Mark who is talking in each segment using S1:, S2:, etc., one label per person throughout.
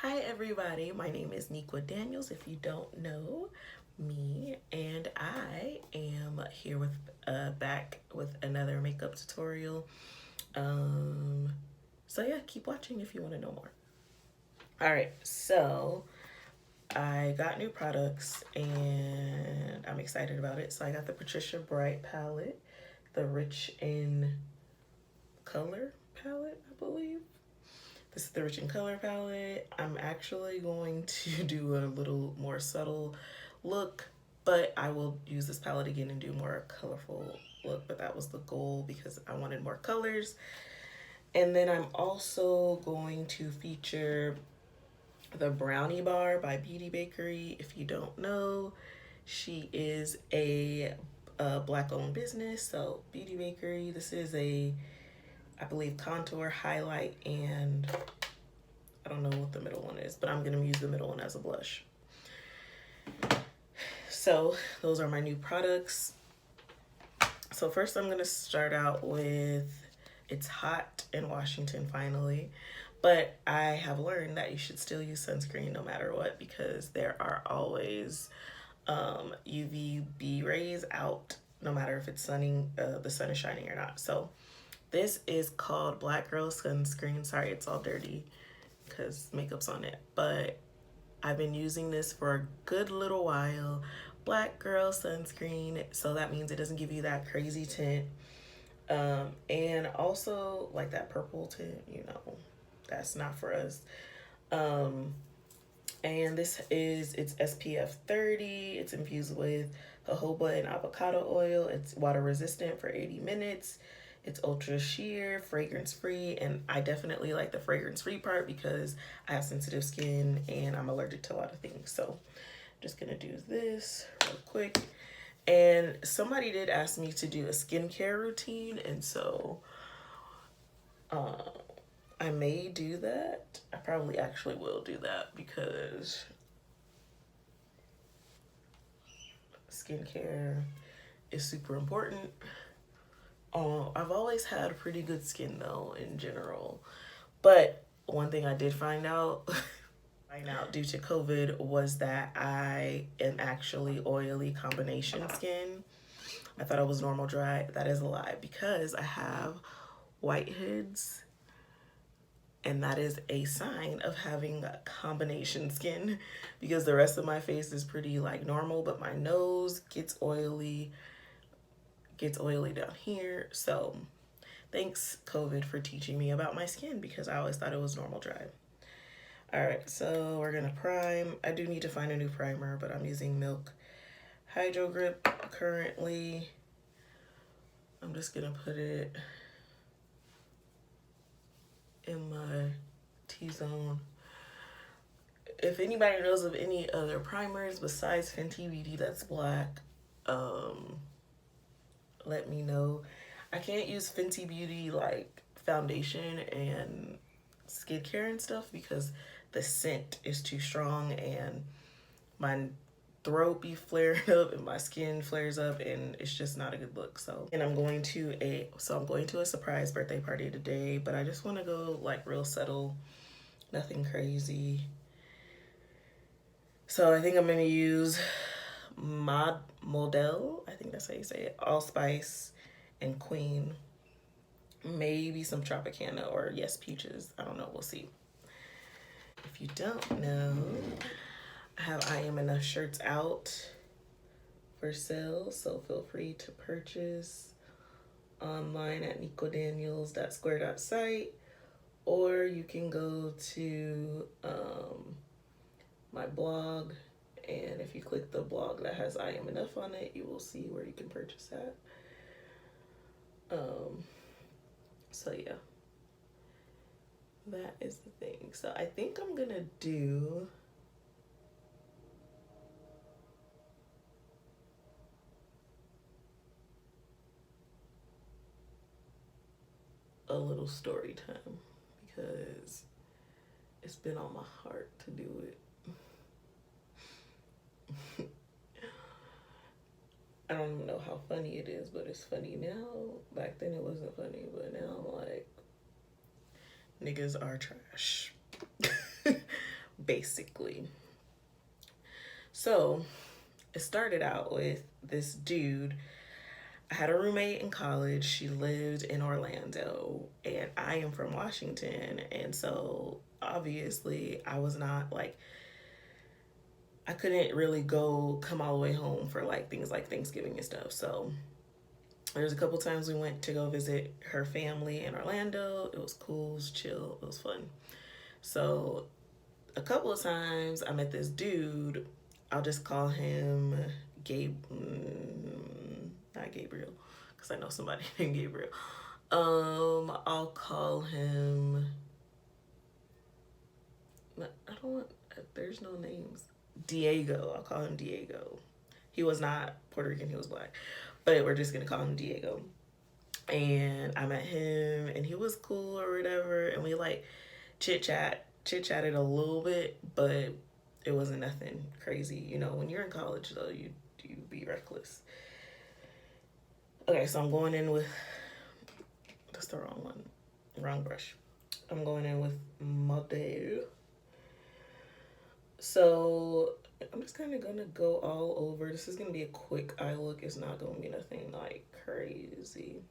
S1: Hi everybody, my name is Nikwa Daniels if you don't know me, and I am here with back with another makeup tutorial. Um so yeah, keep watching if you want to know more. All right, so I got new products and I'm excited about it. So I got the Patricia Bright palette, the Rich in Color palette, I believe. This is the Rich in Color palette. I'm actually going to do a little more subtle look, but I will use this palette again and do more colorful look, but that was the goal because I wanted more colors. And then I'm also going to feature the Brownie Bar by Beauty Bakery. If you don't know, she is a black owned business. So Beauty Bakery, this is I believe, contour, highlight, and I don't know what the middle one is, but I'm going to use the middle one as a blush. So those are my new products. So first I'm going to start out with It's Hot in Washington finally. But I have learned that you should still use sunscreen no matter what because there are always UVB rays out no matter if it's the sun is shining or not. So this is called Black Girl Sunscreen. Sorry, it's all dirty because makeup's on it, but I've been using this for a good little while. Black Girl Sunscreen, so that means it doesn't give you that crazy tint. And also like that purple tint, that's not for us. And it's SPF 30. It's infused with jojoba and avocado oil. It's water resistant for 80 minutes. It's ultra sheer, fragrance free, and I definitely like the fragrance free part because I have sensitive skin and I'm allergic to a lot of things. So I'm just gonna do this real quick. And somebody did ask me to do a skincare routine, and so I may do that. I probably actually will do that because skincare is super important. I've always had pretty good skin though in general, but one thing I did find out due to COVID was that I am actually oily combination skin. I thought I was normal dry. That is a lie because I have whiteheads, and that is a sign of having a combination skin because the rest of my face is pretty like normal, but my nose gets oily down here. So thanks COVID for teaching me about my skin because I always thought it was normal dry. All right, so we're gonna prime. I do need to find a new primer, but I'm using Milk Hydro Grip currently. I'm just gonna put it in my T-zone. If anybody knows of any other primers besides Fenty Beauty that's black, let me know. I can't use Fenty Beauty like foundation and skincare and stuff because the scent is too strong and my throat be flaring up and my skin flares up and it's just not a good look. So, and I'm going to a surprise birthday party today, but I just want to go like real subtle, nothing crazy. So I think I'm gonna use Model, I think that's how you say it, Allspice and Queen. Maybe some Tropicana or Yes Peaches. I don't know, we'll see. If you don't know, I have I Am Enough shirts out for sale, so feel free to purchase online at nikodaniels.square.site, or you can go to my blog, and if you click the blog that has I Am Enough on it, you will see where you can purchase that. So yeah, that is the thing. So I think I'm gonna do a little story time because it's been on my heart to do it. I don't even know how funny it is, but it's funny now. Back then it wasn't funny, but now I'm like, niggas are trash. basically. So it started out with this dude. I had a roommate in college. She lived in Orlando, and I am from Washington. And so obviously, I was not like, I couldn't really come all the way home for like things like Thanksgiving and stuff. So there's a couple times we went to go visit her family in Orlando. It was cool, it was chill, it was fun. So a couple of times I met this dude. I'll just call him not Gabriel, because I know somebody named Gabriel. I'll call him. I don't want. There's no names. Diego. I'll call him Diego. He was not Puerto Rican. He was black, but we're just gonna call him Diego. And I met him, and he was cool or whatever, and we like chit chatted a little bit, but it wasn't nothing crazy. You know, when you're in college though, you be reckless. Okay, so I'm going in with, that's the wrong one, wrong brush. I'm going in with Model. So I'm just kind of gonna go all over. This is gonna be a quick eye look. It's not gonna be nothing like crazy.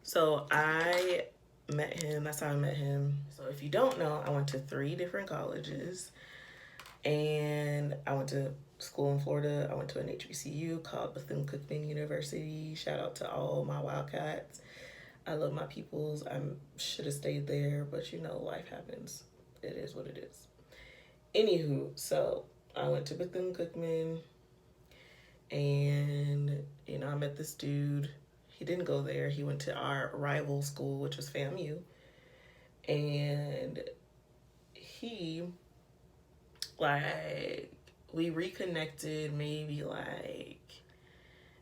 S1: So I met him. That's how I met him. So if you don't know, I went to 3 different colleges, and I went to school in Florida. I went to an HBCU called Bethune-Cookman University. Shout out to all my Wildcats. I love my peoples. I should have stayed there, but you know, life happens. It is what it is. Anywho, so I went to Bethune-Cookman, and you know, I met this dude. He didn't go there. He went to our rival school, which was FAMU. And he, like, we reconnected maybe like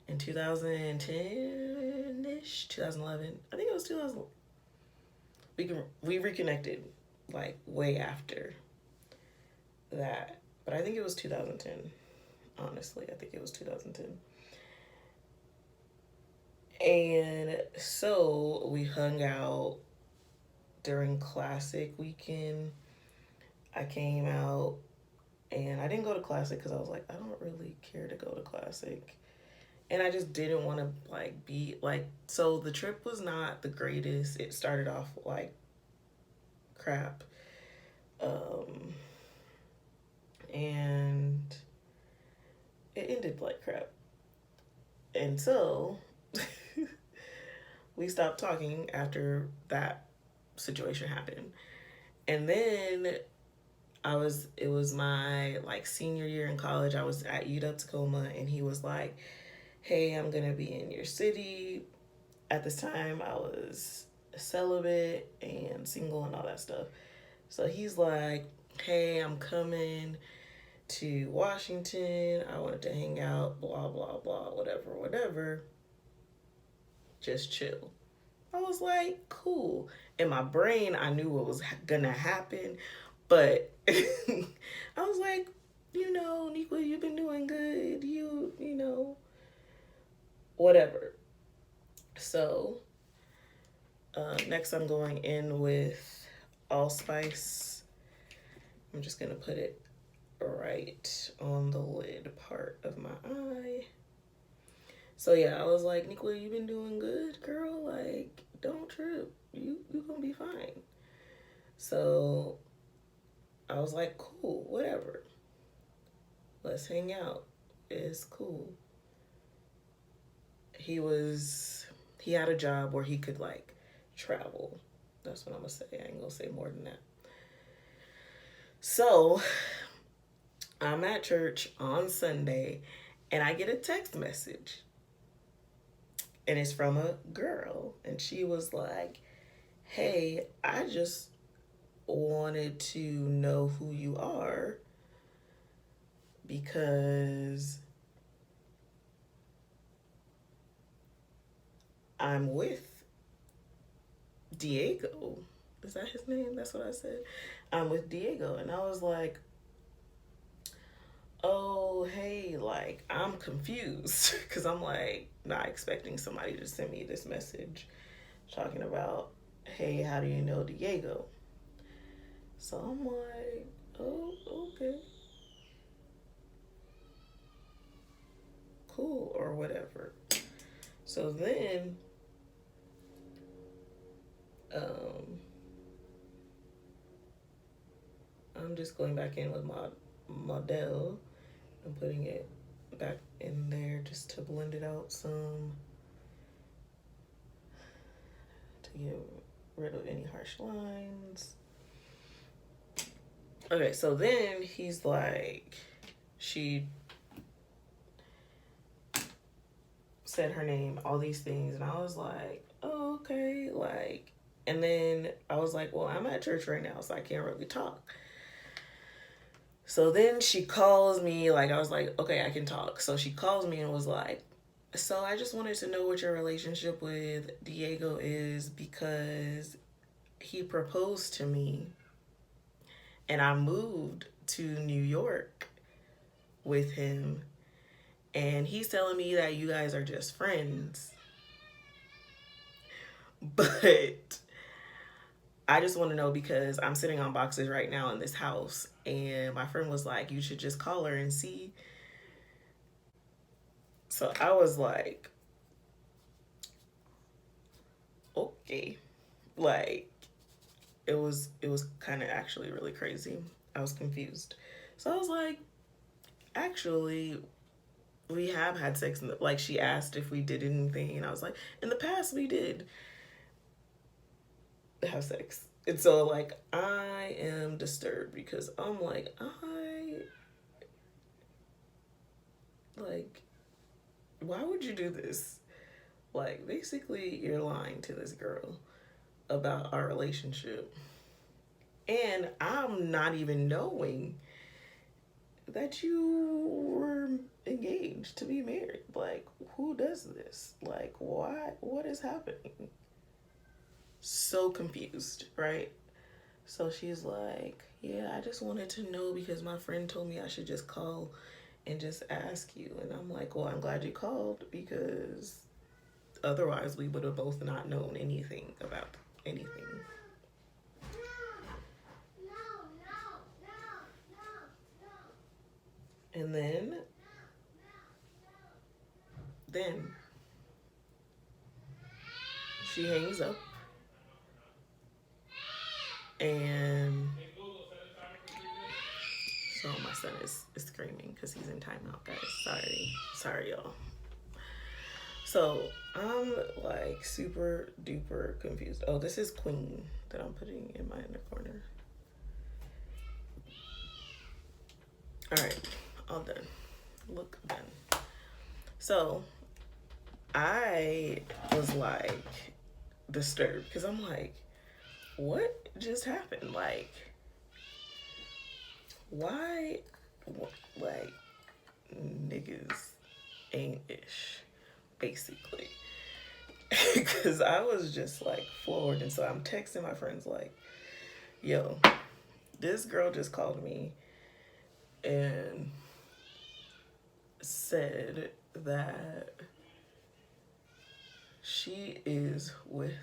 S1: in 2010-ish, 2011. I think it was 2000. We reconnected like way after that. But I think it was 2010. Honestly, I think it was 2010. And so we hung out during Classic weekend. I came out, and I didn't go to Classic because I was like, I don't really care to go to Classic. And I just didn't want to like be like, so the trip was not the greatest. It started off like crap. And it ended like crap. And so we stopped talking after that situation happened. And then it was my like senior year in college. I was at UW-Tacoma, and he was like, hey, I'm gonna be in your city. At this time I was celibate and single and all that stuff. So he's like, hey, I'm coming to Washington. I wanted to hang out, blah, blah, blah, whatever. Just chill. I was like, cool. In my brain, I knew what was gonna happen, but I was like, you know, Niqua, you've been doing good. You know, whatever. So, next I'm going in with Allspice. I'm just gonna put it right on the lid part of my eye. So yeah, I was like, Niqua, you been doing good, girl. Like, don't trip. You gonna be fine. So I was like, cool, whatever. Let's hang out. It's cool. He had a job where he could like travel. That's what I'm gonna say. I ain't gonna say more than that. So I'm at church on Sunday, and I get a text message. And it's from a girl. And she was like, hey, I just wanted to know who you are because I'm with Diego. Is that his name? That's what I said. I'm with Diego. And I was like, oh, hey, like, I'm confused. Because I'm like not expecting somebody to send me this message talking about, hey, how do you know Diego? So I'm like, oh, okay, cool, or whatever. So then, um, I'm just going back in with my model and putting it back in there just to blend it out some to get rid of any harsh lines. Okay, so then he's like, she said her name, all these things, and I was like, oh, okay, like, and then I was like, well, I'm at church right now, so I can't really talk. So then she calls me, like, I was like, okay, I can talk. So she calls me and was like, so I just wanted to know what your relationship with Diego is because he proposed to me and I moved to New York with him and he's telling me that you guys are just friends. But I just want to know because I'm sitting on boxes right now in this house and my friend was like, you should just call her and see. So I was like, okay. Like it was kind of actually really crazy. I was confused. So I was like, actually, we have had sex in the, like she asked if we did anything and I was like, in the past we did have sex. And so like I am disturbed because I'm like why would you do this? Like basically you're lying to this girl about our relationship. And I'm not even knowing that you were engaged to be married. Like, who does this? Like, why? What is happening? So confused, right? So she's like, yeah, I just wanted to know because my friend told me I should just call and just ask you. And I'm like, well, I'm glad you called because otherwise we would have both not known anything about anything. And then she hangs up and so my son is screaming because he's in timeout, guys. Sorry, y'all. So I'm like super duper confused. Oh, this is Queen that I'm putting in my inner corner. All right, all done. Look done. So I was like disturbed because I'm like, what just happened? Like, why? Like, niggas ain't ish, basically. Because I was just like floored. And so I'm texting my friends, like, yo, this girl just called me and said that she is with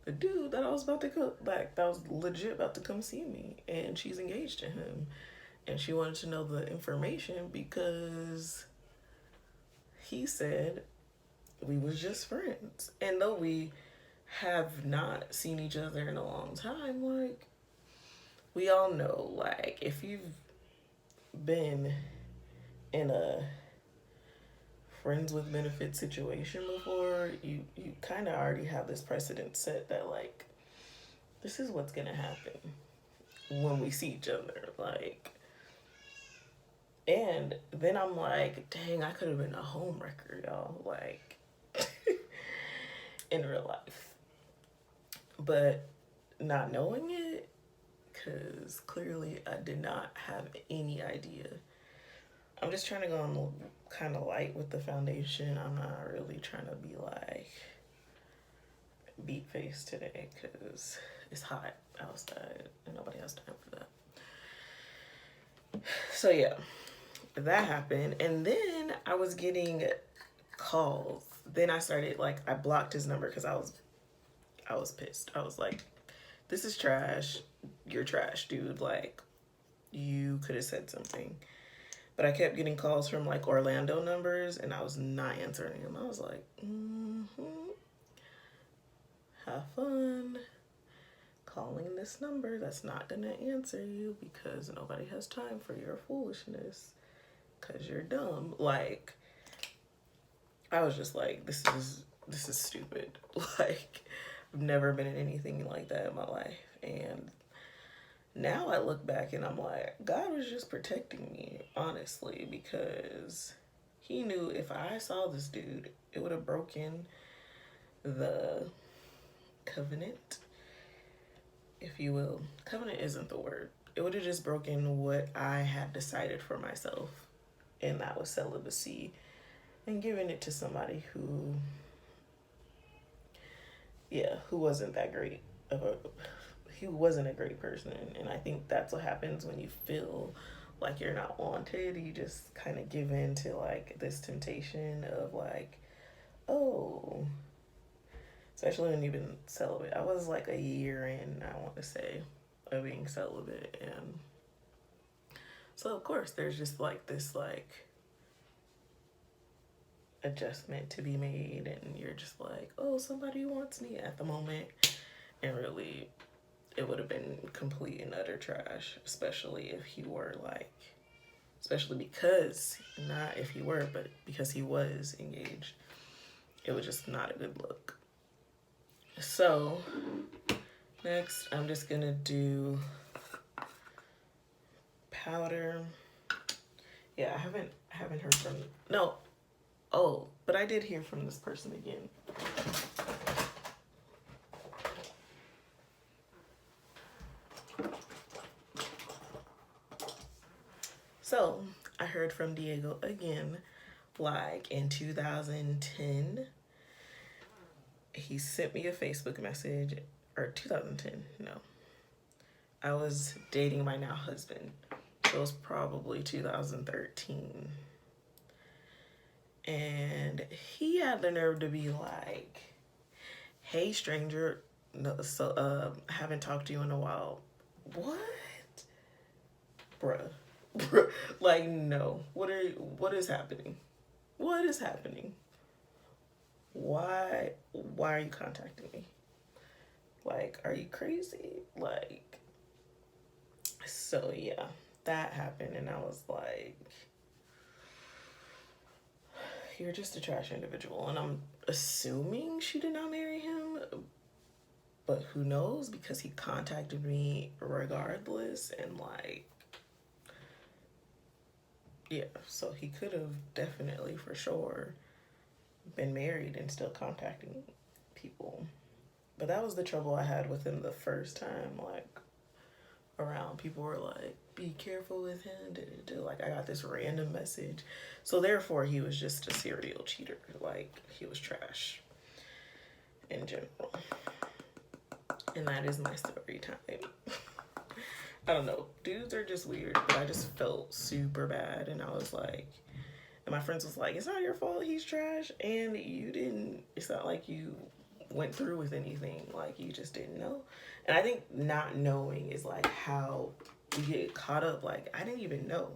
S1: the dude that I was about to come back, that was legit about to come see me, and she's engaged to him. And she wanted to know the information because he said we was just friends. And though we have not seen each other in a long time, like, we all know, like, if you've been in a friends with benefit situation before, you kind of already have this precedent set that, like, this is what's gonna happen when we see each other. Like, and then I'm like, dang, I could have been a homewrecker, y'all. Like, in real life. But not knowing it, because clearly I did not have any idea. I'm just trying to go on kind of light with the foundation. I'm not really trying to be like beat face today because it's hot outside and nobody has time for that. So yeah, that happened. And then I was getting calls. Then I started, like, I blocked his number because I was pissed. I was like, this is trash. you're trash, dude. Like, you could have said something. But I kept getting calls from like Orlando numbers, and I was not answering them. I was like, have fun calling this number that's not gonna answer you because nobody has time for your foolishness because you're dumb. Like, I was just like, this is stupid. Like, I've never been in anything like that in my life. And now I look back and I'm like, God was just protecting me, honestly, because he knew if I saw this dude, it would have broken the covenant, if you will. Covenant isn't the word. It would have just broken what I had decided for myself, and that was celibacy, and giving it to somebody who, yeah, who wasn't that great of a, he wasn't a great person. And I think that's what happens when you feel like you're not wanted. You just kind of give in to like this temptation of like, oh, especially when you've been celibate. I was like a year in, I want to say, of being celibate. And so of course there's just like this like adjustment to be made, and you're just like, oh, somebody wants me at the moment. And really, it would have been complete and utter trash, especially if he were like, especially because, not if he were, but because he was engaged. It was just not a good look. So next I'm just gonna do powder. Yeah, I haven't heard from, no, oh, but I did hear from this person again. So I heard from Diego again, like in 2010. He sent me a Facebook message, or 2010, no. I was dating my now husband. So it was probably 2013. And he had the nerve to be like, hey, stranger, no, so haven't talked to you in a while. What? Bruh. Like, no. What is happening? What is happening? Why are you contacting me? Like, are you crazy? Like, so yeah, that happened, and I was like, you're just a trash individual. And I'm assuming she did not marry him, but who knows, because he contacted me regardless. And like, yeah, so he could have definitely for sure been married and still contacting people. But that was the trouble I had with him the first time, like, around. People were like, be careful with him. Like, I got this random message. So therefore, he was just a serial cheater. Like, he was trash in general. And that is my story time. I don't know. Dudes are just weird, but I just felt super bad. And I was like, and my friends was like, it's not your fault, he's trash. And you didn't, it's not like you went through with anything. Like, you just didn't know. And I think not knowing is like how you get caught up. Like, I didn't even know.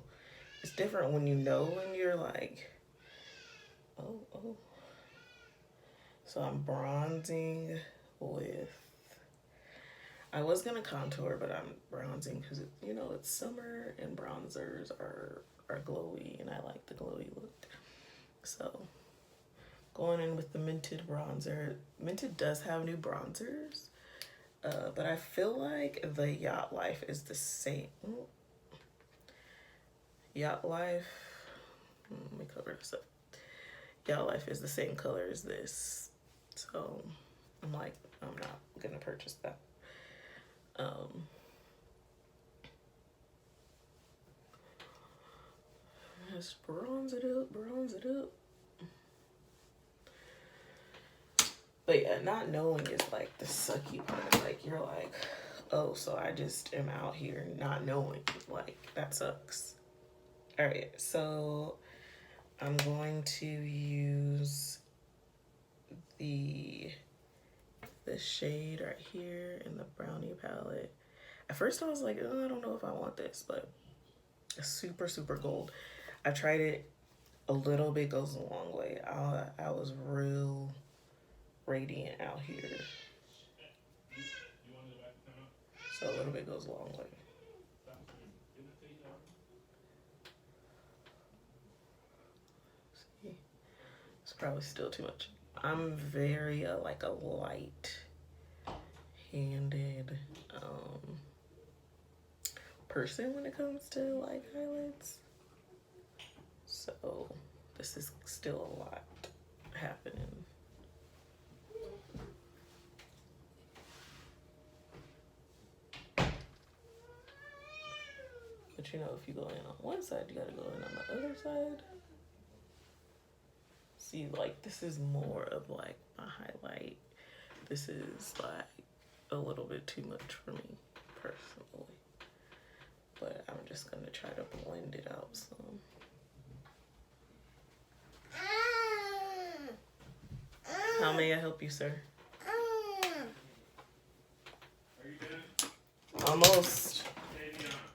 S1: It's different when you know and you're like, oh. So I'm bronzing with, I was gonna contour, but I'm bronzing because, it's summer and bronzers are glowy, and I like the glowy look. So going in with the Mented bronzer. Mented does have new bronzers, but I feel like the Yacht Life is the same. Yacht Life, let me cover this up. Yacht Life is the same color as this. So I'm like, I'm not gonna purchase that. Just bronze it up. But yeah, not knowing is like the sucky part. Like, you're like, oh, so I just am out here not knowing. Like, that sucks. All right, so I'm going to use the shade right here in the brownie palette. At first I was like, oh, I don't know if I want this, but it's super, super gold. I tried it. A little bit goes a long way. I was real radiant out here. So a little bit goes a long way. See? It's probably still too much. I'm very like a light-handed person when it comes to like highlights. So this is still a lot happening. But you know, if you go in on one side, you gotta go in on the other side. See, like this is more of like my highlight. This is like a little bit too much for me personally. But I'm just gonna try to blend it out some. How may I help you, sir? Are you done? Almost.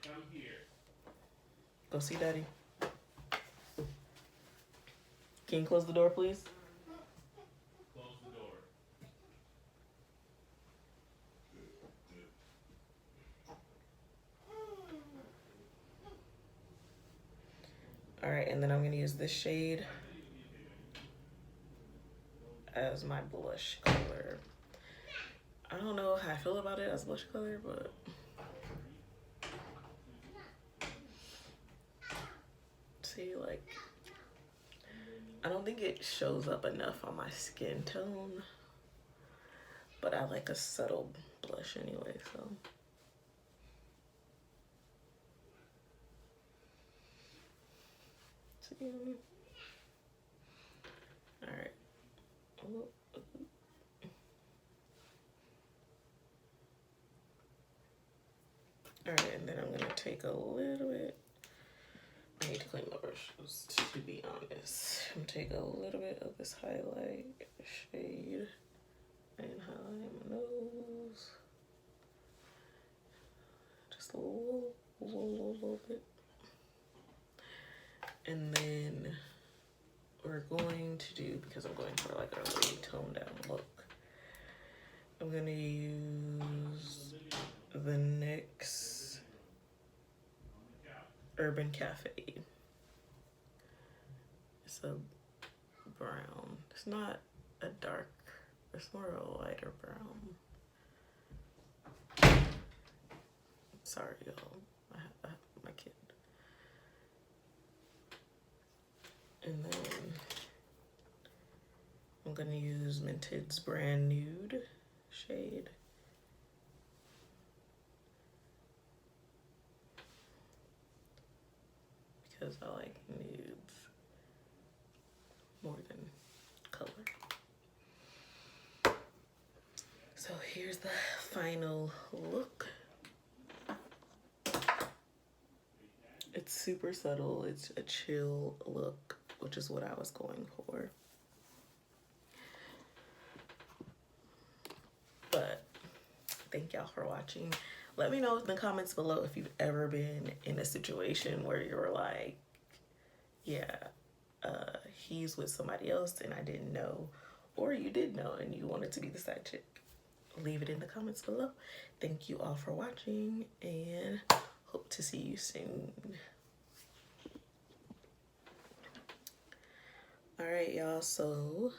S1: Come here. Go see Daddy. Can you close the door, please? Close the door. All right, and then I'm gonna use this shade as my blush color. I don't know how I feel about it as blush color, but see, like, I don't think it shows up enough on my skin tone, but I like a subtle blush anyway, so. See? All right. All right, and then I'm gonna take a little bit. I need to clean my brushes, to be honest. I'm gonna take a little bit of this highlight shade and highlight my nose. Just a little bit. And then we're going to do, because I'm going for like a really toned down look, I'm gonna use the NYX Urban Cafe. It's a brown. It's not a dark, it's more of a lighter brown. Sorry, y'all. I have my kid. And then I'm gonna use Mented's Brand Nude shade. Because I like nudes more than color. So here's the final look. It's super subtle. It's a chill look, which is what I was going for. But thank y'all for watching. Let me know in the comments below if you've ever been in a situation where you're like, yeah, he's with somebody else and I didn't know, or you did know and you wanted to be the side chick. Leave it in the comments below. Thank you all for watching and hope to see you soon. All right, y'all, so